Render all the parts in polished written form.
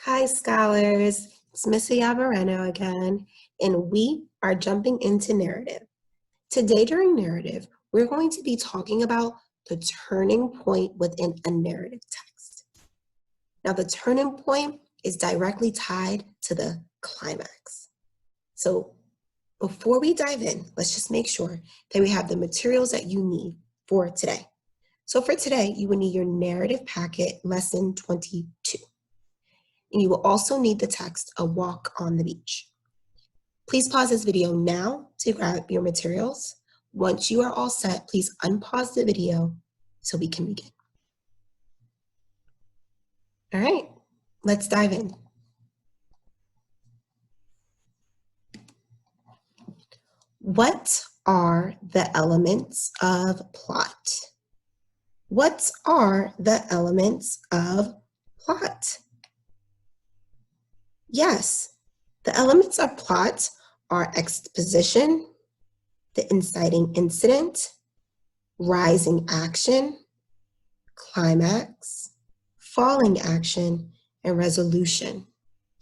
Hi, scholars. It's Miss Yavareno again, and we are jumping into narrative. Today during narrative, we're going to be talking about the turning point within a narrative text. Now, the turning point is directly tied to the climax. So before we dive in, let's just make sure that we have the materials that you need for today. So for today, you will need your narrative packet, lesson 22. And you will also need the text, A Walk on the Beach. Please pause this video now to grab your materials. Once you are all set, please unpause the video so we can begin. All right, let's dive in. What are the elements of plot? What are the elements of plot? Yes, the elements of plot are exposition, the inciting incident, rising action, climax, falling action, and resolution.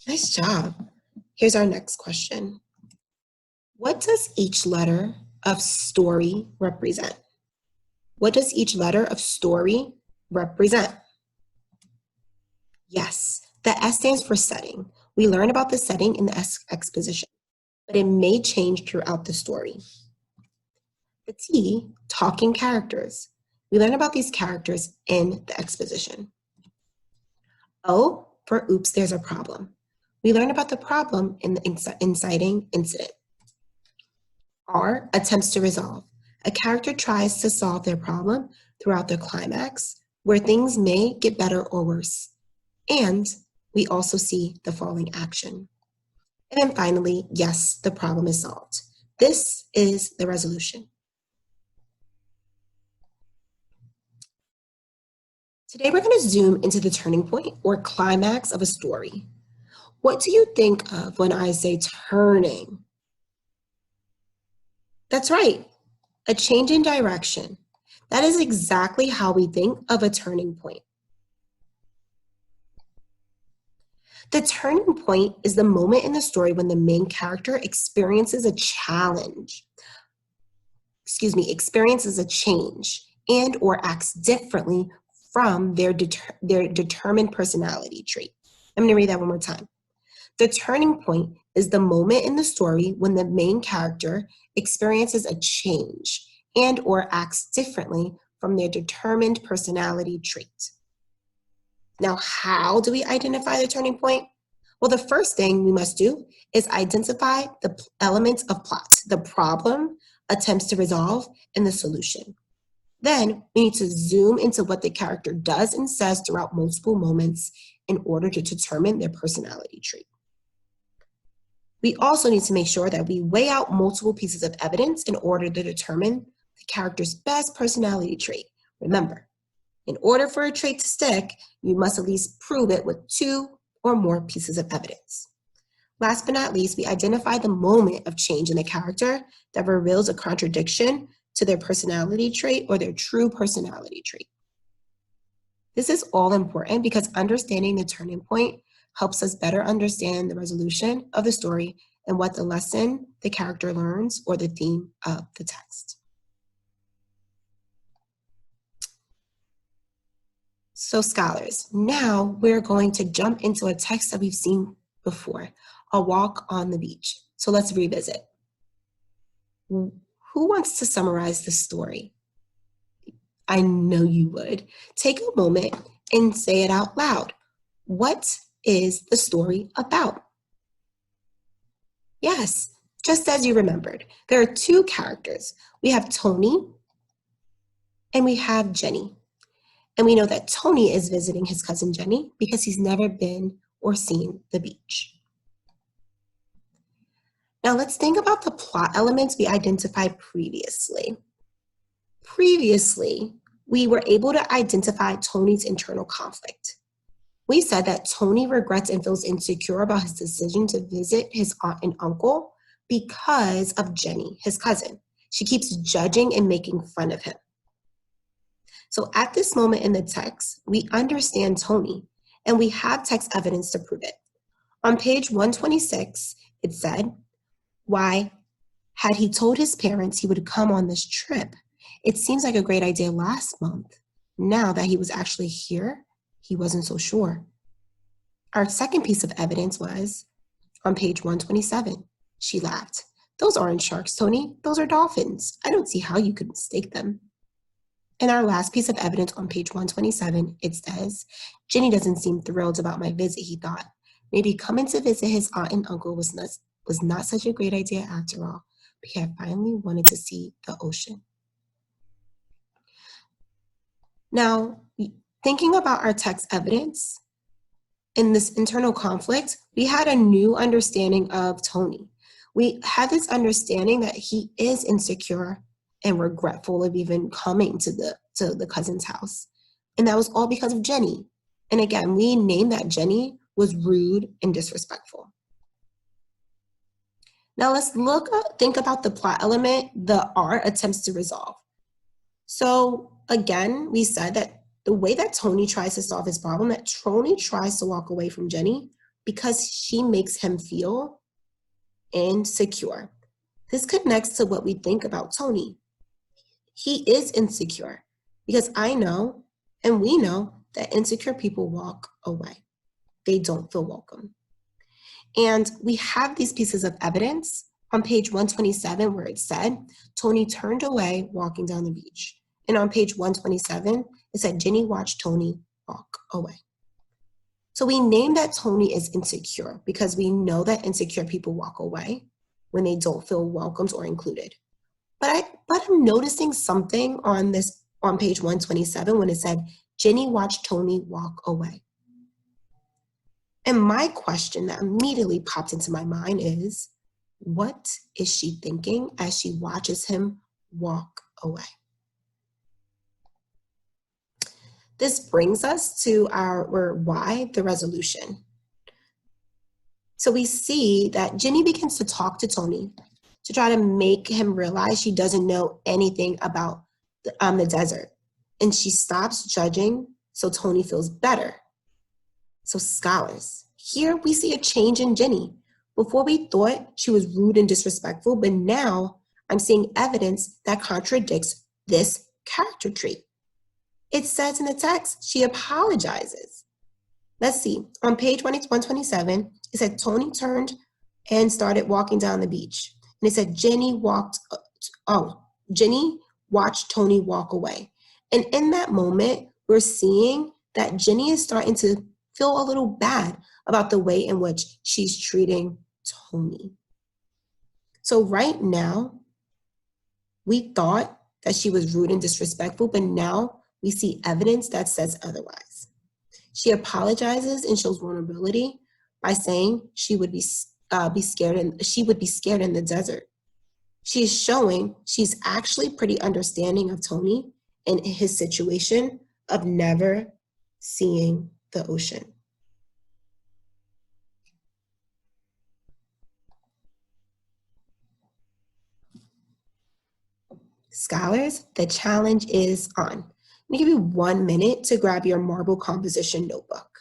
Nice job. Here's our next question. What does each letter of story represent? What does each letter of story represent? Yes, the S stands for setting. We learn about the setting in the exposition, but it may change throughout the story. The T, talking characters. We learn about these characters in the exposition. O, for oops, there's a problem. We learn about the problem in the inciting incident. R, attempts to resolve. A character tries to solve their problem throughout the climax, where things may get better or worse. And we also see the falling action. And then finally, yes, the problem is solved. This is the resolution. Today we're going to zoom into the turning point or climax of a story. What do you think of when I say turning? That's right, a change in direction. That is exactly how we think of a turning point. The turning point is the moment in the story when the main character experiences a challenge, experiences a change and or acts differently from their determined personality trait. I'm gonna read that one more time. The turning point is the moment in the story when the main character experiences a change and or acts differently from their determined personality trait. Now, how do we identify the turning point? Well, the first thing we must do is identify the elements of plot, the problem, attempts to resolve, and the solution. Then we need to zoom into what the character does and says throughout multiple moments in order to determine their personality trait. We also need to make sure that we weigh out multiple pieces of evidence in order to determine the character's best personality trait. Remember, in order for a trait to stick, you must at least prove it with 2 or more pieces of evidence. Last but not least, we identify the moment of change in the character that reveals a contradiction to their personality trait or their true personality trait. This is all important because understanding the turning point helps us better understand the resolution of the story and what the lesson the character learns or the theme of the text. So scholars, now we're going to jump into a text that we've seen before, A Walk on the Beach. So let's revisit. Who wants to summarize the story? I know you would. Take a moment and say it out loud. What is the story about? Yes, just as you remembered, there are 2 characters. We have Tony and we have Jenny. And we know that Tony is visiting his cousin Jenny because he's never been or seen the beach. Now let's think about the plot elements we identified previously. Previously, we were able to identify Tony's internal conflict. We said that Tony regrets and feels insecure about his decision to visit his aunt and uncle because of Jenny, his cousin. She keeps judging and making fun of him. So at this moment in the text, we understand Tony And we have text evidence to prove it. On page 126, it said, why had he told his parents he would come on this trip? It seems like a great idea last month. Now that he was actually here, he wasn't so sure. Our second piece of evidence was on page 127. She laughed. Those aren't sharks, Tony. Those are dolphins. I don't see how you could mistake them. And our last piece of evidence on page 127, it says, Ginny doesn't seem thrilled about my visit, he thought. Maybe coming to visit his aunt and uncle was not such a great idea after all. But he had finally wanted to see the ocean. Now, thinking about our text evidence, in this internal conflict, we had a new understanding of Tony. We had this understanding that he is insecure and regretful of even coming to the cousin's house. And that was all because of Jenny. And again, we named that Jenny was rude and disrespectful. Now let's think about the plot element the R attempts to resolve. So again, we said that the way that Tony tries to solve his problem, that Tony tries to walk away from Jenny because she makes him feel insecure. This connects to what we think about Tony. He is insecure because I know and we know that insecure people walk away. They don't feel welcome. And we have these pieces of evidence on page 127 where it said, Tony turned away walking down the beach. And on page 127, it said, Jenny watched Tony walk away. So we named that Tony is insecure because we know that insecure people walk away when they don't feel welcomed or included. But I'm noticing something on page 127 when it said, Jenny watched Tony walk away. And my question that immediately popped into my mind is, what is she thinking as she watches him walk away? This brings us to our why, the resolution. So we see that Jenny begins to talk to Tony to try to make him realize she doesn't know anything about the desert. And she stops judging so Tony feels better. So scholars, here we see a change in Jenny. Before we thought she was rude and disrespectful, but now I'm seeing evidence that contradicts this character trait. It says in the text, she apologizes. Let's see, on page 127, it said Tony turned and started walking down the beach. And it said Jenny watched Tony walk away. And in that moment, we're seeing that Jenny is starting to feel a little bad about the way in which she's treating Tony. So right now, we thought that she was rude and disrespectful, but now we see evidence that says otherwise. She apologizes and shows vulnerability by saying she would be scared in the desert. She's showing she's actually pretty understanding of Tony and his situation of never seeing the ocean. Scholars, the challenge is on. I'm gonna give you 1 minute to grab your marble composition notebook.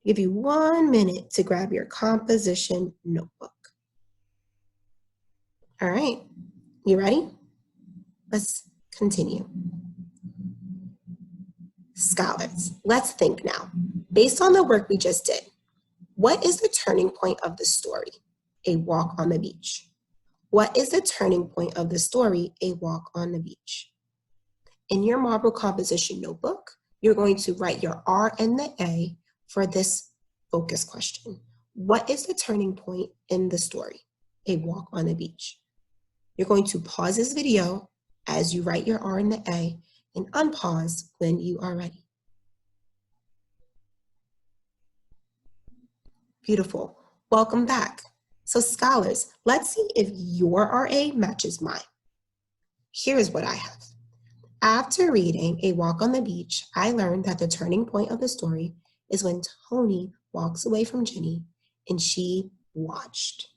Give you 1 minute to grab your composition notebook. All right, you ready? Let's continue. Scholars, let's think now. Based on the work we just did, what is the turning point of the story? A walk on the beach. What is the turning point of the story? A walk on the beach. In your marble composition notebook, you're going to write your R and the A for this focus question. What is the turning point in the story? A walk on the beach. You're going to pause this video as you write your R and the A and unpause when you are ready. Beautiful. Welcome back. So scholars, let's see if your RA matches mine. Here's what I have. After reading A Walk on the Beach, I learned that the turning point of the story is when Tony walks away from Jenny and she watched.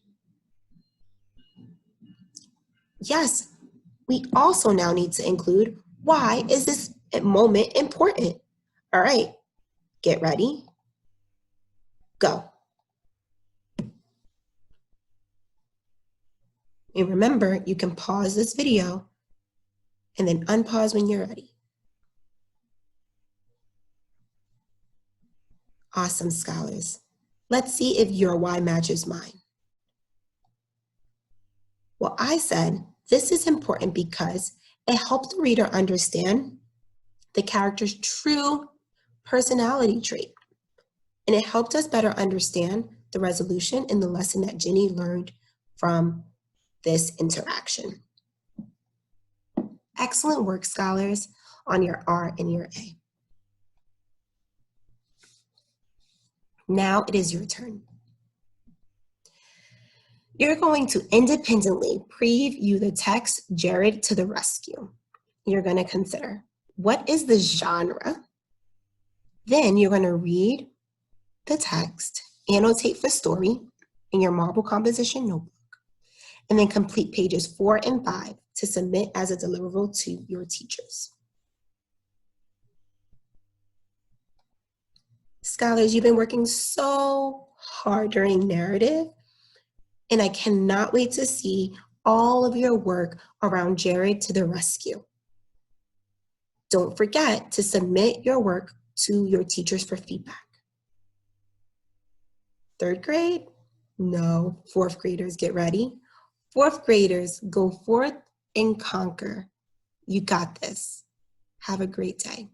Yes, we also now need to include why is this moment important? All right, get ready, Go. And remember, you can pause this video and then unpause when you're ready. Awesome, scholars. Let's see if your why matches mine. Well, I said this is important because it helps the reader understand the character's true personality trait. And it helped us better understand the resolution in the lesson that Ginny learned from this interaction. Excellent work, scholars, on your R and your A. Now it is your turn. You're going to independently preview the text, Jared to the rescue. You're going to consider, what is the genre? Then you're going to read the text, annotate for story in your marble composition notebook, and then complete pages 4 and 5 to submit as a deliverable to your teachers. Scholars, you've been working so hard during narrative, and I cannot wait to see all of your work around Jared to the rescue. Don't forget to submit your work to your teachers for feedback. 3rd grade? No. 4th graders, get ready. 4th graders, go forth and conquer. You got this. Have a great day.